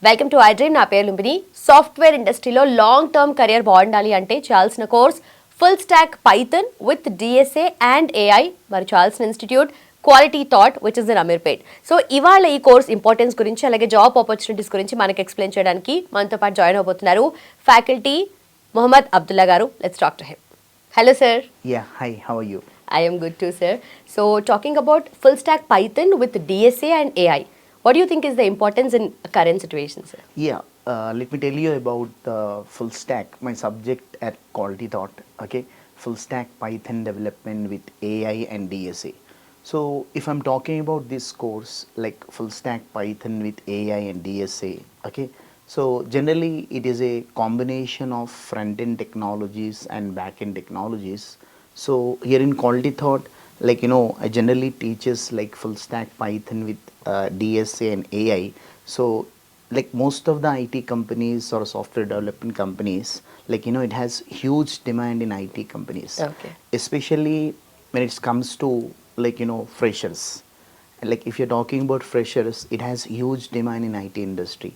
Welcome to iDream. నా పేరు Lumbini. Software ఇండస్ట్రీలో లాంగ్ టర్మ్ కెరియర్ బాగుండాలి అంటే చేయాల్సిన course full stack Python with DSA and AI. మరి చేయాల్సిన institute quality thought which is in Ameerpet. So ఇవాళ ఈ కోర్స్ ఇంపార్టెన్స్ గురించి అలాగే జాబ్ ఆపర్చునిటీస్ గురించి మనకి ఎక్స్ప్లెయిన్ చేయడానికి మనతో పాటు జాయిన్ అవబోతున్నారు ఫ్యాకల్టీ మొహమ్మద్ అబ్దుల్లా గారు. Let's talk to him. Hello sir. Hi, how are you? I am good too, sir. So talking about full stack Python with DSA and AI. What do you think is the importance in current situation, sir? Let me tell you about the full stack, my subject at Quality Thought, okay? Full stack Python development with AI and DSA. So if I'm talking about this course, like full stack Python with AI and DSA, okay? So generally it is a combination of front-end technologies and back-end technologies. So here in Quality Thought, like I generally teaches like full stack Python with DSA and AI. So like most of the IT companies or software development companies, like it has huge demand in IT companies. Okay. Especially when it comes to like freshers. Like if you're talking about freshers, it has huge demand in IT industry.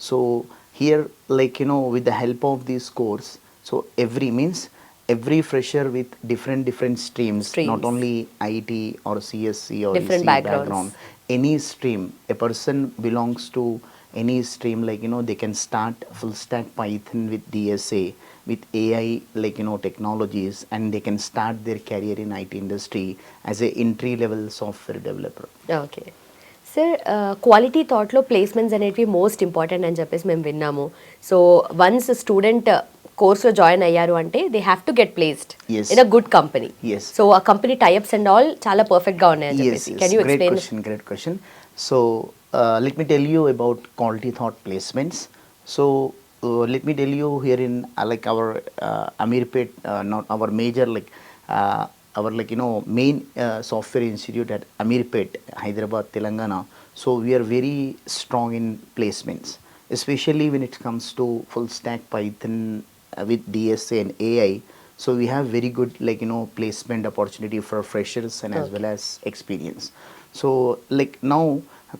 So here like with the help of this course, so every fresher with different streams, not only IT or CSC or Different EC backgrounds. any stream, a person belongs to any stream, like they can start full stack Python with DSA with AI, like technologies, and they can start their career in IT industry as a entry level software developer. Okay. Sir quality థాట్లో placements అనేవి most important అని చెప్పేసి మేము విన్నాము. So once student కోర్స్లో join అయ్యారు అంటే they have to get placed in a good company. Yes. So ఆ కంపెనీ టైఅప్స్ అండ్ ఆల్ చాలా పర్ఫెక్ట్గా ఉన్నాయని చెప్పేసి can you explain? Great question. So let me tell you about Quality Thought placements. So let me tell you here in like our Ameerpet, not our major like our like main software institute at Ameerpet, Hyderabad, Telangana. So we are very strong in placements, especially when it comes to full stack Python with DSA and AI. So we have very good like placement opportunity for freshers and as well as experience. So like now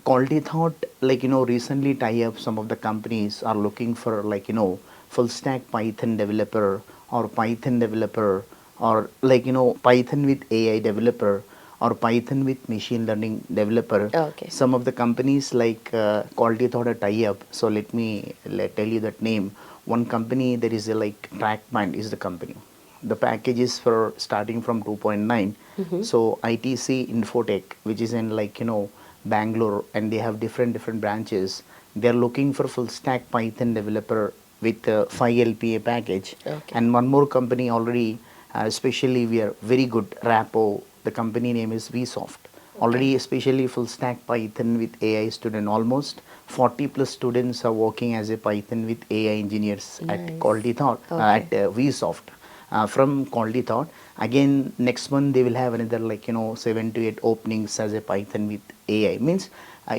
Quality Thought like recently tie up some of the companies are looking for like full stack Python developer or Python developer or like Python with AI developer or Python with machine learning developer. Okay. Some of the companies like Quality Thought a tie up. So let me tell you that name. One company there is a like Trackman is the company. The package is for starting from 2.9. So ITC Infotech, which is in like Bangalore, and they have different branches. They are looking for full stack Python developer with 5 LPA package. Okay. And one more company already, especially we are very good Rapo. The company name is Vsoft. Already especially full stack Python with AI student, almost 40 plus students are working as a Python with AI engineers at Quality Thought, at Vsoft. From Quality Thought, again next month they will have another like 7 to 8 openings as a Python with AI. Means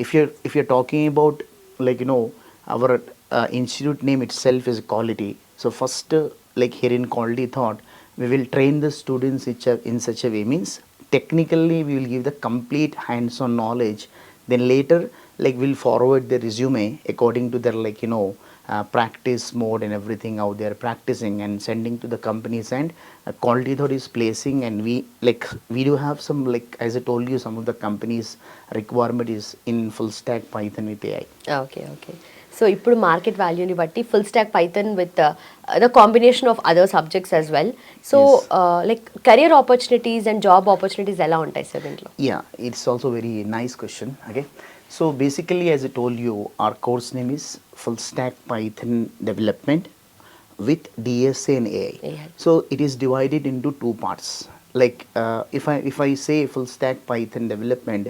if you're talking about like our institute name itself is Quality. So first like here in Quality Thought we will train the students in such a way, means technically we will give the complete hands-on knowledge, then later like we'll forward the resume according to their like practice mode and everything out there practicing and sending to the companies, and Quality Thought is placing, and we do have some like as I told you some of the companies requirement is in full stack Python with AI. Okay okay. So ఇప్పుడు market వాల్యూని బట్టి full stack Python with the combination of other subjects as well. So like career opportunities and job opportunities ఎలా ఉంటాయి sir దీంట్లో? It's also very nice question. Okay, so basically as I told you our course name is full stack Python development with DSA and AI. So it is divided into two parts. Like if I say full stack Python development,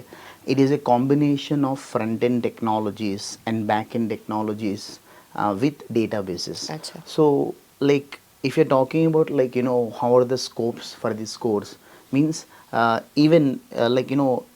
it is a combination of front end technologies and back end technologies with databases. Achha. So like if you're talking about like how are the scopes for this course, means even like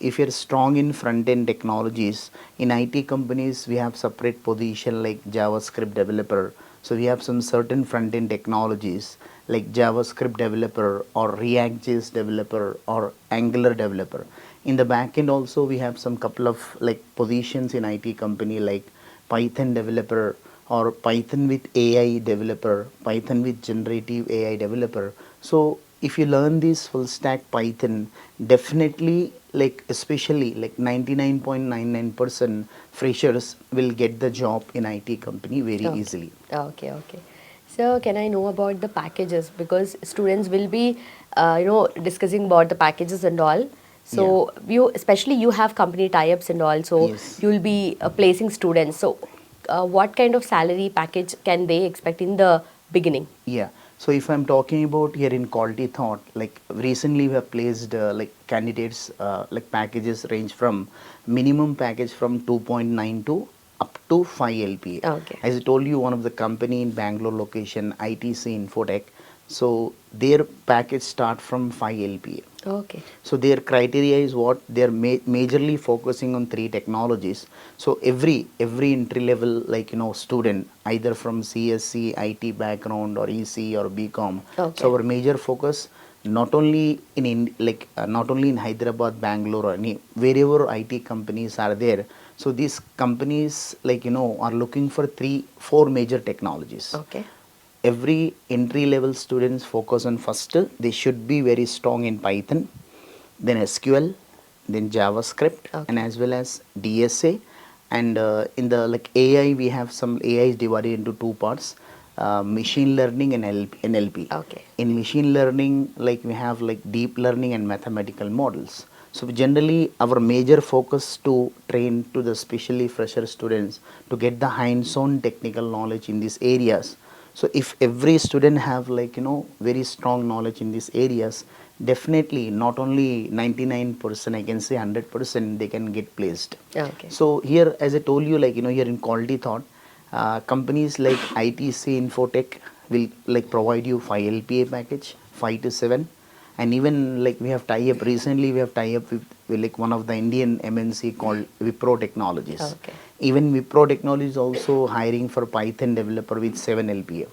if you're strong in front end technologies in IT companies, we have separate position like JavaScript developer. So we have some certain front end technologies like JavaScript developer or React.js developer or Angular developer. In the back end also we have some couple of like positions in IT company like Python developer or Python with AI developer, Python with generative AI developer. So if you learn this full stack Python, definitely like especially like 99.99% freshers will get the job in IT company very Okay. easily. Okay, okay. So, can I know about the packages? Because students will be, discussing about the packages and all. Yeah. So, especially you have company tie-ups and all. So, Yes. you will be placing students. So, what kind of salary package can they expect in the beginning? Yeah. So if I'm talking about here in quality thought, like recently we have placed like candidates like packages range from minimum package from 2.9 to up to 5 LPA. Okay. As I told you, one of the company in Bangalore location, ITC Infotech, so their package start from 5 LPA. Okay. So their criteria is what they are majorly focusing on three technologies. So every entry level student either from CSC, IT background or EC or BCom. Okay. So our major focus not only not only in Hyderabad, Bangalore or any wherever IT companies are there. So these companies are looking for 4 major technologies. Okay. Every entry level students focus on first they should be very strong in Python, then SQL, then JavaScript, and Okay. as well as DSA. And in the like AI, we have some AI is divided into two parts: machine learning and NLP. Okay. In machine learning, like we have like deep learning and mathematical models. So generally, our major focus to train to the specially fresher students to get the hands-on technical knowledge in these areas. So if every student have very strong knowledge in these areas, definitely not only 99%, I can say 100% they can get placed. Okay. So here, as I told you, here in quality thought, companies like ITC Infotech will like provide you 5 LPA package, 5 to 7. And even like we have tie up recently, we have tie up with like one of the Indian MNC called Wipro Technologies. Okay. Even Wipro Technologies also hiring for Python developer with 7 LPA.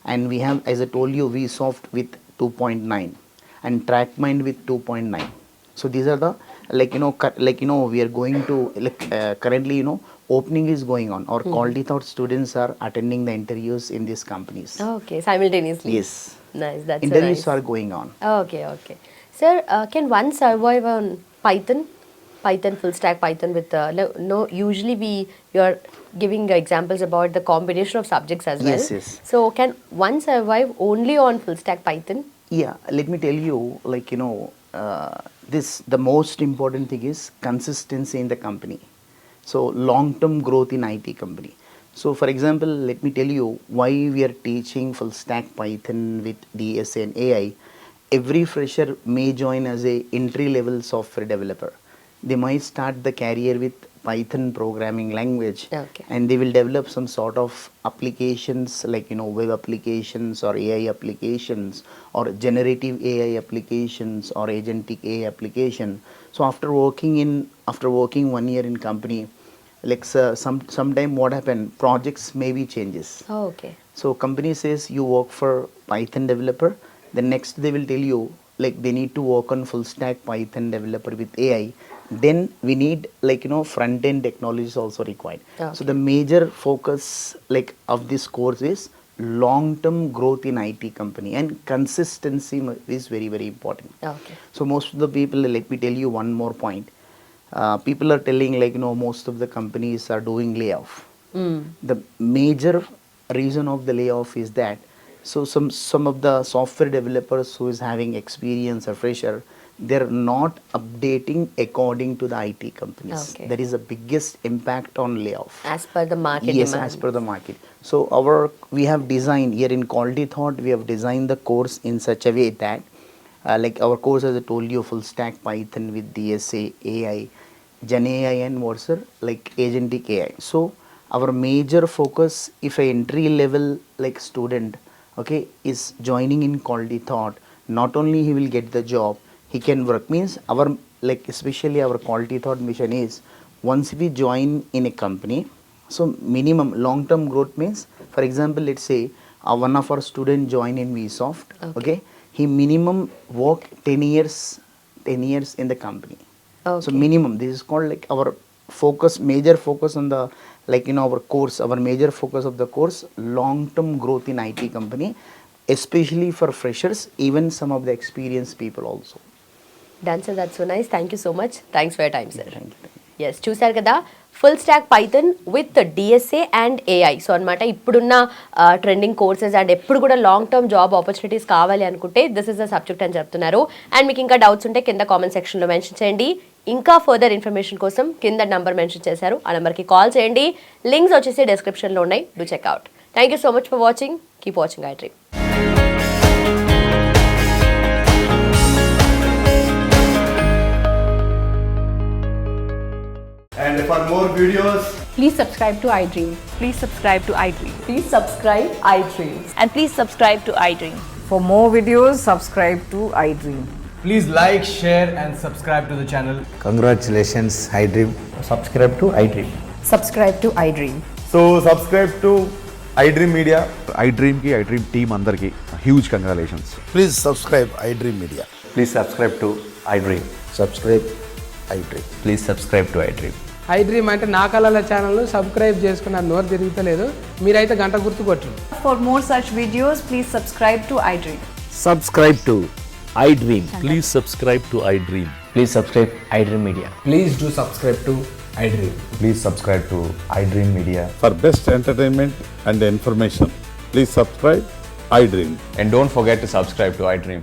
And we have, as I told you, VSoft with 2.9 and TrackMind with 2.9. So these are the we are going to currently opening is going on. Our quality thought students are attending the interviews in these companies. Okay. Simultaneously. Yes, Nice. That's so interviews nice. are going on. Okay, okay. Sir, can one survive on Python? Python, full stack Python with no. Usually we are giving examples about the combination of subjects as well. Yes, yes. So can one survive only on full stack Python? Yeah, let me tell you, this the most important thing is consistency in the company. So long-term growth in IT company. So for example, let me tell you why we are teaching full stack Python with DSA and AI. Every fresher may join as a entry level software developer. They might start the career with Python programming language, Okay. and they will develop some sort of applications like web applications or AI applications or generative AI applications or agentic AI application. So after working 1 year in company, like sometime what happen, projects maybe changes. Oh, okay. So company says you work for Python developer, then next they will tell you like they need to work on full stack Python developer with AI. Then we need front end technologies also required. Okay. So the major focus like of this course is long term growth in IT company, and consistency is very very important. Okay. So most of the people, let me tell you one more point. People are telling most of the companies are doing layoff. The major reason of the layoff is that so some of the software developers who is having experience or fresher, they're not updating according to the IT companies. Okay. That is the biggest impact on layoff. As per the market Yes, demand. as per the market. So we have designed here in quality thought, we have designed the course in such a way that like our course, as I told you, full stack Python with DSA, AI, Gen AI, and what's like agentic AI. So our major focus, if a entry level like student, okay, is joining in quality thought, not only he will get the job, he can work. Means our like especially our quality thought mission is once we join in a company, so minimum long term growth means, for example, let's say one of our student join in VSoft, okay, he minimum work 10 years in the company. So Okay. minimum, this is called like our major focus on the, like in our course, our major focus of the course, long term growth in IT company, especially for freshers, even some of the experienced people also. Done, sir. That's so nice. Thank you so much. Thanks for your time, sir. Thank you. Yes చూశారు కదా, full stack Python with DSA and AI. So అనమాట ఇప్పుడున్న trending courses and ఎప్పుడు కూడా long term job opportunities కావాలి అనుకుంటే this is the subject అని చెప్తున్నారు. అండ్ మీకు ఇంకా డౌట్స్ ఉంటే కింద కామెంట్ సెక్షన్లో మెన్షన్ చేయండి. ఇంకా ఫర్దర్ ఇన్ఫర్మేషన్ కోసం కింద నంబర్ మెన్షన్ చేశారు, ఆ నెంబర్కి కాల్ చేయండి. లింక్స్ వచ్చేసి డిస్క్రిప్షన్లో ఉన్నాయి, do checkout. Thank you so much for watching. Keep watching iDream. And for more videos, Please subscribe to iDream. Please subscribe to iDream. Please subscribe iDream. And please subscribe to iDream. For more videos, subscribe to iDream. please like, share, and subscribe to the channel. Congratulations, iDream. Subscribe to iDream. Subscribe to iDream. So subscribe to iDream Media. iDream ki iDream team అందరికి huge congratulations. Please subscribe iDream Media. Please subscribe to iDream. Subscribe iDream. Please subscribe to iDream. iDream అంటే నా కళల channel subscribe చేసుకున్న నోరు తిరుగుతలేదు, మీరైతే గంట గుర్తు కొట్టండి. For more such videos, please subscribe to iDream. Subscribe to iDream. Please subscribe to iDream. Please subscribe iDream Media. Please do subscribe to iDream. Please subscribe to iDream Media. For best entertainment and information, please subscribe iDream. And don't forget to subscribe to iDream.